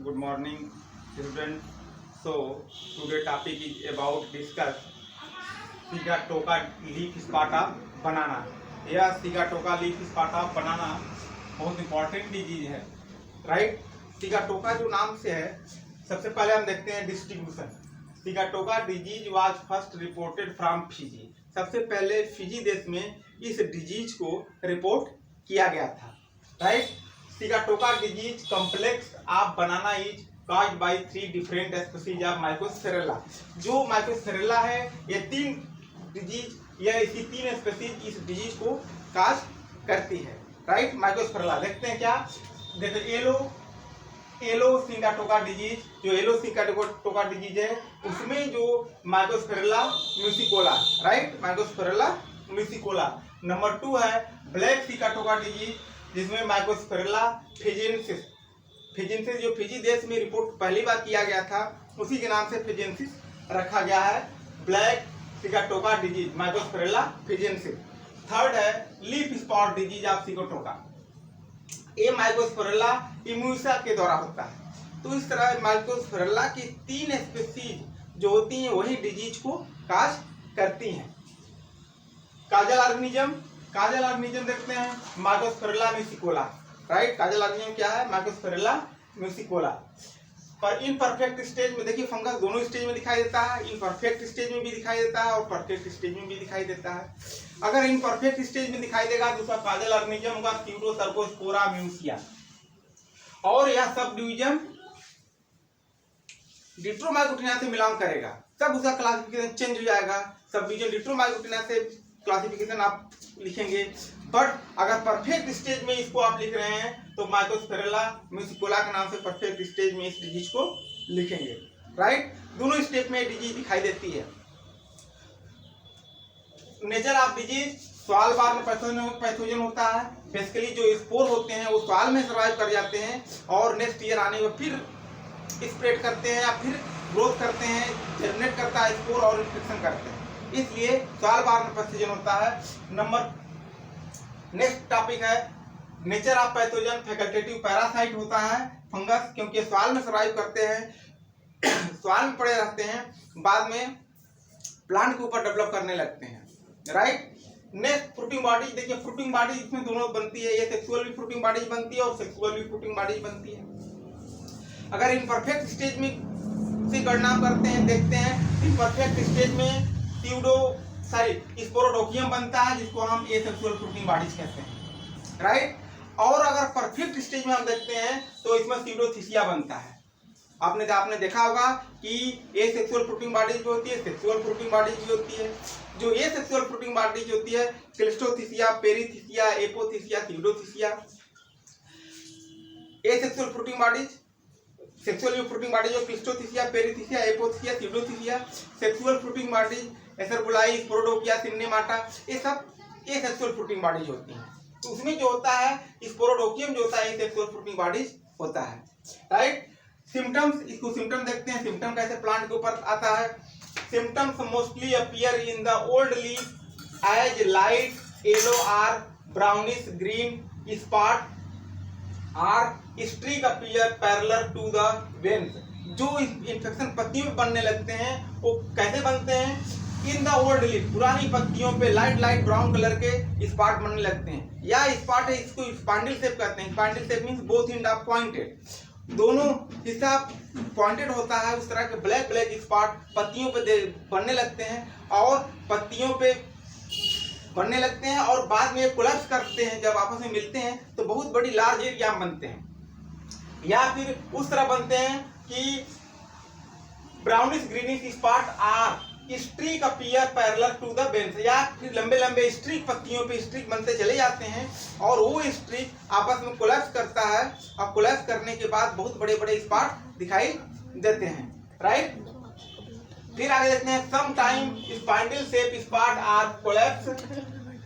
Good morning, students. So today topic is about discuss Sigatoka leaf spata banana. यह sigatoka leaf स्पाटा बनाना बहुत important disease है, right. Sigatoka जो नाम से है, सबसे पहले हम देखते हैं distribution. Sigatoka disease was first reported from Fiji. सबसे पहले फिजी देश में इस डिजीज को रिपोर्ट किया गया था, right. Sigatoka disease complex of banana is caused by 3 different species of mycosferella। जो माइकोस्फेरेला है, ये 3 डिजीज या इसी 3 स्पीसीज इस डिजीज को काज करती है, राइट। माइकोस्फेरेला देखते हैं क्या, देखते येलो सिगाटोका डिजीज, जो येलो सिगाटोका डिजीज है उसमें जो माइकोस्फेरेला म्यूसिकोला, राइट, माइकोस्फेरेला म्यूसिकोला। नंबर 2 है ब्लैक सिगाटोका डिजीज, जिसमें माइकोस्फेरेला फिजेंसिस जो फिजी देश में रिपोर्ट पहली बार किया गया था, उसी के नाम से फिजेंसिस रखा गया है, ब्लैक सिगाटोका डिजीज माइकोस्फेरेला फिजेंसिस। थर्ड है leaf spot disease of sigatoka. ये माइकोस्फेरेला इम्यूसा के द्वारा होता है। तो इस तरह माइकोस्फेरेला की 3 स्पीसीज जो होती हैं वही डिजीज को काज करती हैं। काजल ऑर्गेनिज्म देखते हैं, माइकोस्फेरेला म्यूसिकोला, राइट। काजल ऑर्गेनिज्म क्या है, माइकोस्फेरेला म्यूसिकोला। पर इनपरफेक्ट स्टेज में देखिए, फंगस दोनों स्टेज में दिखाई देता है, इनपरफेक्ट स्टेज में भी दिखाई देता है और परफेक्ट स्टेज में भी दिखाई देता है। अगर इनपरफेक्ट स्टेज में दिखाई देगा तो उसका काजल ऑर्गेनिज्म होगा स्यूडोसर्कोस्पोरा म्यूसिया, और यह सब डिवीजन डिट्रोमाइकोटिना से मिलान करेगा, तब उसका क्लासिफिकेशन चेंज हो जाएगा। सब डिवीजन डिट्रोमाइकोटिना से क्लासिफिकेशन आप लिखेंगे। बट अगर परफेक्ट स्टेज में इसको आप लिख रहे हैं तो माइकोस्फेरेला म्यूसिकोला के नाम से परफेक्ट स्टेज में इस डिजीज को लिखेंगे, राइट। दोनों स्टेप में डिजीज दिखाई देती है। नेचर ऑफ डिजीज, स्वाल बार पैथोजन होता है। बेसिकली जो स्पोर होते हैं वो स्वाल में सर्वाइव कर जाते हैं और नेक्स्ट ईयर आने में फिर स्प्रेड करते हैं या फिर ग्रोथ करते हैं, जर्मिनेट करता है स्पोर और इन्फेक्शन करते हैं, इसलिए स्वाल बार पैथोजन होता है। नेक्स्ट टॉपिक है nature of pathogen. Facultative parasite होता है फंगस, क्योंकि स्वाल में सर्वाइव करते हैं, स्वाल में पड़े रहते हैं, बाद में प्लांट के ऊपर डेवलप करने लगते हैं, राइट। नेक्स्ट फ्रूटिंग बॉडी, देखिए फ्रूटिंग बॉडी इसमें दोनों बनती है, ये सेक्सुअल भी फ्रूटिंग बॉडी बनती है और सेक्सुअल भी फ्रूटिंग बॉडी बनती है। अगर इनपरफेक्ट स्टेज में से गणना करते हैं, देखते हैं इनपरफेक्ट स्टेज में स्पोरोडोकियम बनता है, जिसको हम एसेक्सुअल फ्रूटिंग बॉडीज कहते हैं, राइट। और अगर परफेक्ट स्टेज में हम देखते हैं तो इसमें सीडोथिसिया बनता है। आपने देखा होगा कि एसेक्सुअल फ्रूटिंग बॉडीज जो होती है, सेक्सुअल फ्रूटिंग बॉडीज भी होती है। जो एसेक्सुअल फ्रूटिंग बॉडीज होती है, cleistothecia, perithecia, apothecia, pseudothecia. Asexual fruiting bodies, sexual fruiting bodies जो cleistothecia, perithecia, apothecia, pseudothecia. Sexual fruiting bodies acervuli, sporodochia, synnemata, ये सब एसेक्सुअल फ्रूटिंग बॉडीज होती हैं। तो उसमें जो होता है स्पोरोडोकियम जो होता है एसेक्सुअल फ्रूटिंग बॉडीज होता है, राइट। सिम्टम्स, इसको सिम्टम देखते हैं, सिम्टम कैसे प्लांट के ऊपर आता है। Symptoms mostly appear in the old leaf age light yellow और ब्राउनिश ग्रीन स्पॉट और streak appear parallel to the veins. जो इन्फेक्शन पत्तियों में बनने लगते हैं वो कैसे बनते हैं, इन द ओल्ड लीफ, पुरानी पत्तियों पे लाइट ब्राउन कलर के स्पॉट बनने लगते हैं, या स्पॉट है इसको स्पांडिल शेप कहते हैं। Spindle shape means both end are pointed, दोनों हिस्सा पॉइंटेड होता है। उस तरह के ब्लैक स्पॉट पत्तियों पे बनने लगते हैं और पत्तियों पे बनने लगते हैं और बाद में कोलैप्स करते हैं। जब आपस में मिलते हैं तो बहुत बड़ी लार्ज एरिया में बनते हैं, या फिर उस तरह बनते हैं कि brownish greenish spot or streak appear parallel to the veins, या फिर लंबे स्ट्रीक पत्तियों पे स्ट्रीक बनते चले जाते हैं और वो स्ट्रीक आपस में कोलैप्स करता है और कोलैप्स करने के बाद बहुत बड़े स्पॉट दिखाई देते हैं, राइट। फिर आगे देखते हैं some time spindle shape spot are collapse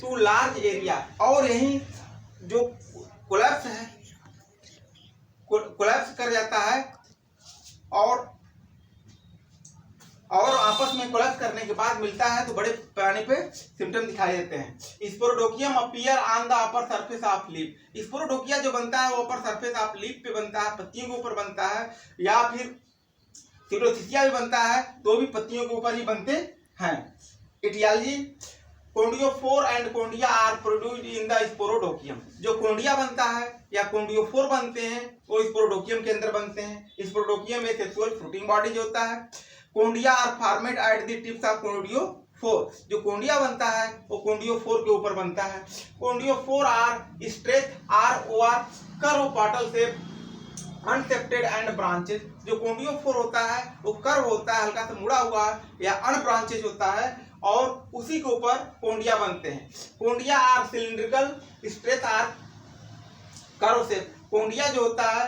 to large area, और यही जो कोलैप्स है, कोलैप्स कर जाता है और और आपस में कोलैप्स करने के बाद मिलता है तो बड़े पैमाने पे सिम्टम दिखाई देते हैं। Sporodochium appear on the upper surface of leaf. Sporodochia जो बनता है वो अपर सरफेस ऑफ लीफ पे बनता है, पत्तियों के ऊपर बनता है, या फिर सीडोथिसिया भी बनता है तो भी पत्तियों के ऊपर ही बनते हैं। Etiology, conidiophore and conidia are produced in the sporodochium. जो कोंडिया बनता है या कोंडियोफोर बनते हैं वो स्पोरोडोकियम के अंदर बनते हैं। स्पोरोडोकियम में सेक्सुअल फ्रूटिंग बॉडी जो होता है। Conidia are formed at the tips of conidiophore. जो कोंडिया बनता है वो कोंडियोफोर के ऊपर बनता है। Conidiophore are straight or O R curve पाटल से अनसेप्टेड एंड ब्रांचेस। जो कोंडियोफोर होता है वो कर्व होता है, हल्का सा मुड़ा हुआ या अनब्रांचेज होता है और उसी के ऊपर कोंडिया बनते हैं। Conidia are cylindrical straight or curve shape. Conidia जो होता है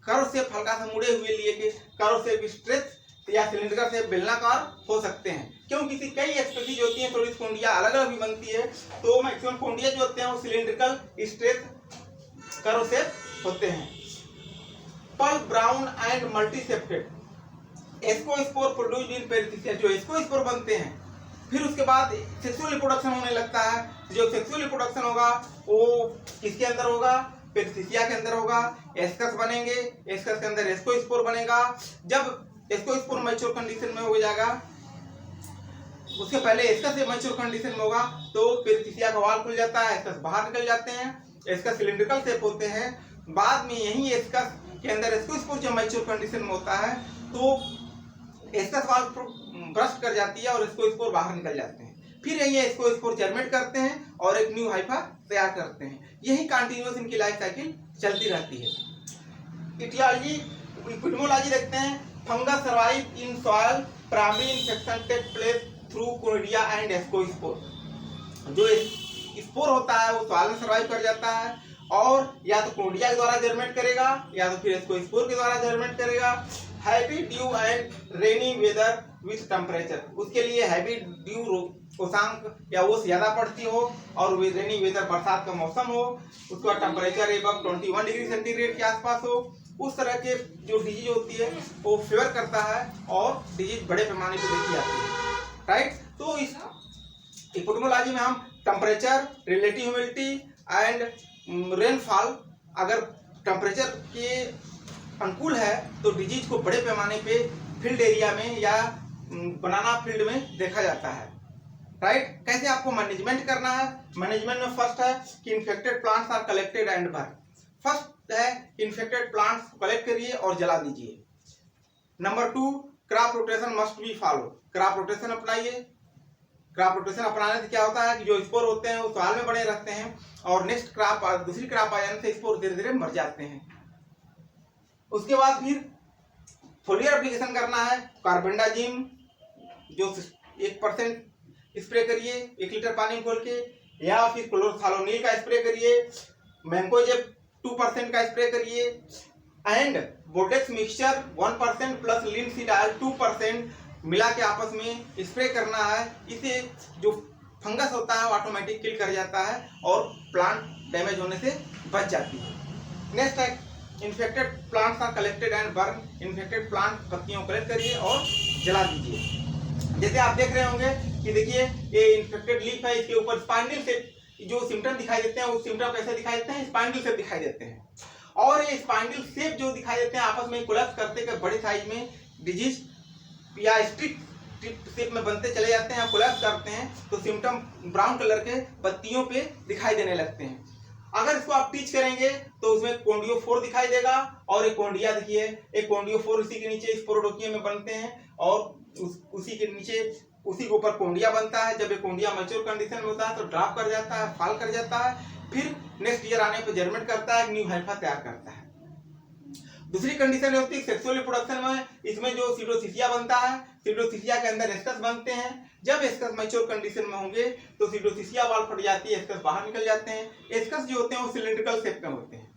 कर्व शेप हल्का सा मुड़े हुए लिए के कर्व शेप स्ट्रेट या सिलिंड्रिकल शेप बेलनाकार हो सकते हैं। क्योंकि कई स्पीशीज होती हैं थोड़ी कोंडिया अलग अलग भी बनती है, तो मैक्सिमम कोंडिया जो होते हैं वो सिलिंड्रिकल स्ट्रेट कर्व शेप होते हैं। Pale brown and multiseptate. Ascospore produced in perithecia. जो एस्कोस्पोर बनते हैं फिर उसके बाद सेक्सुअल रिप्रोडक्शन होने लगता है। जो सेक्सुअल रिप्रोडक्शन होगा वो किसके अंदर होगा? पेरिथिसिया के अंदर होगा। एस्कस बनेंगे, एस्कस के अंदर एस्कोस्पोर बनेगा। जब एस्कोस्पोर मैच्योर कंडीशन में हो जाएगा, उसके पहले एस्कस मैच्योर कंडीशन में होगा तो पेरिथिसिया का वाल खुल जाता है, एस्कस बाहर निकल जाते हैं। एस्कस सिलिंड्रिकल शेप होते हैं। बाद में यही एस्कस के अंदर एस्कोस्पोर जब मैच्योर कंडीशन में होता है तो एस्कस वाल ब्रस्ट कर जाती है और एस्कोस्पोर बाहर निकल जाते हैं। फिर ये एस्कोस्पोर जर्मेट करते हैं और एक न्यू हाइफा तैयार करते हैं। यही कंटिन्यूअस इनकी लाइफ साइकिल चलती रहती है। इटियोलॉजी, एपिडेमियोलॉजी देखते हैं। Fungus survive in soil, primary infection take place through conidia and ascospore. जो स्पोर होता है वो सॉइल में सर्वाइव कर जाता है और या तो कोनिडिया के द्वारा जर्मेट करेगा या तो फिर एस्कोस्पोर के द्वारा जर्मेट करेगा। Heavy dew and rainy weather with temperature. उसके लिए हैवी ड्यू कोसांक या वो ज्यादा पड़ती हो और रेनी वेदर बरसात का मौसम हो, उसका टेम्परेचर एबव 21 डिग्री सेंटीग्रेड के आसपास हो, उस तरह के जो डिजीज होती है वो फेवर करता है और डिजीज बड़े पैमाने पर देखी जाती है। राइट, तो इस एपिडेमियोलॉजी में हम temperature, relative humidity and rainfall, अगर टेम्परेचर के अनुकूल है तो डिजीज को बड़े पैमाने पे फील्ड एरिया में या बनाना फील्ड में देखा जाता है। राइट, कैसे आपको मैनेजमेंट करना है? मैनेजमेंट में फर्स्ट है कि infected plants are collected and burn. First है इन्फेक्टेड प्लांट्स कलेक्ट करिए और जला दीजिए। Number 2, crop rotation must be follow. Crop rotation अपनाइए। क्रॉप रोटेशन अपनाने से क्या होता है कि जो स्पोर होते हैं वो सॉइल में बने रहते हैं और नेक्स्ट क्रॉप दूसरी क्रॉप आ जाने से स्पोर धीरे धीरे मर जाते हैं। उसके बाद फिर फोलियर एप्लीकेशन करना है। कार्बेंडाजिम जो 1% स्प्रे करिए 1 लीटर पानी में घोल के, या फिर क्लोरोथालोनिल का स्प्रे करिए, मैंकोजेब 2% का स्प्रे करिए and Bordeaux mixture 1% plus linseed oil 2% मिला के आपस में स्प्रे करना है। इसे जो फंगस होता है वो ऑटोमेटिक किल कर जाता है और प्लांट डैमेज होने से बच जाती है। नेक्स्ट है infected plants are collected and burn. Infected plant पत्तियों को कलेक्ट करिए और जला दीजिए। जैसे आप देख रहे होंगे कि देखिए ये इन्फेक्टेड लीफ है, इसके ऊपर स्पाइंडल शेप जो सिम्टम दिखाई देते हैं वो सिम्टम कैसे दिखाई देते हैं? स्पाइंडल शेप दिखाई देते हैं। और ये स्पाइंडल शेप जो दिखाई देते हैं आपस में कोलैप्स करते कर बड़े साइज में डिजीज या स्ट्रिप शेप में बनते चले जाते हैं, कोलैप्स करते हैं तो सिम्टम ब्राउन कलर के पत्तियों पे दिखाई देने लगते हैं। अगर इसको आप टीच करेंगे तो उसमें कोंडियोफोर दिखाई देगा और एक कोंडिया देखिए, एक कोंडियोफोर उसी के नीचे स्पोरोडोकियम में बनते हैं और उसी के नीचे उसी के ऊपर कोंडिया बनता है। जब ये कोंडिया मैच्योर कंडीशन में होता है तो ड्रॉप कर जाता है, फॉल कर जाता है, फिर नेक्स्ट ईयर आने पर जर्मेट करता है, न्यू हाइफा तैयार करता है। दूसरी कंडीशन होती है सेक्सुअल रिप्रोडक्शन में। इसमें जो सीडोथिसिया बनता है, सीडोथिसिया के अंदर एस्कस बनते हैं। जब एस्कस मैच्योर कंडीशन में होंगे तो सीडोथिसिया वाल फट जाती है, एस्कस बाहर निकल जाते हैं। एस्कस जो होते हैं वो सिलिंड्रिकल शेप में होते हैं।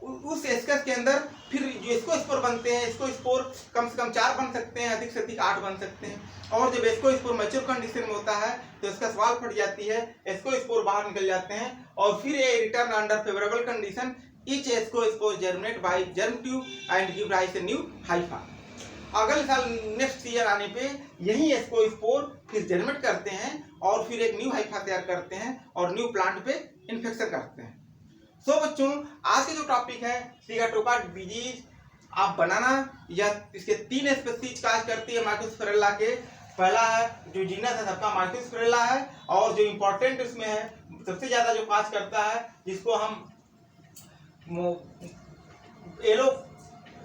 उस एस्कस के अंदर फिर जो स्पोर बनते हैं, स्पोर कम से कम 4 बन सकते हैं, अधिक से अधिक 8 बन सकते हैं। और जब स्पोर मैच्योर कंडीशन में होता है तो एस्कस वाल फट जाती है, स्पोर बाहर निकल जाते हैं और फिर ये return under favourable condition each spore germinate by germ tube and give rise a new hypha। अगले साल नेक्स्ट ईयर आने पे यही इसको स्पोर फिर जनरेट करते हैं और फिर एक न्यू हाइफा तैयार करते हैं और न्यू प्लांट पे इन्फेक्शन करते हैं। सो बच्चों, आज के जो टॉपिक है सिगाटोका डिजीज आप बनाना या इसके 3 स्पीशीज काज करती है माइकोस्पिरेला के। पहला है जो जीनस है सबका माइकोस्पिरेला है, और जो इम्पोर्टेंट इसमें है सबसे ज्यादा जो काज करता है जिसको हम येलो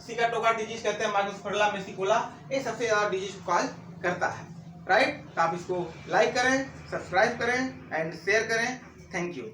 सिगाटोका डिजीज कहते हैं, माइकोस्पिरेला मेसिकोला, ये सबसे ज्यादा डिजीज काज करता है। राइट, तो आप इसको लाइक करें, सब्सक्राइब करें एंड शेयर करें। Thank you.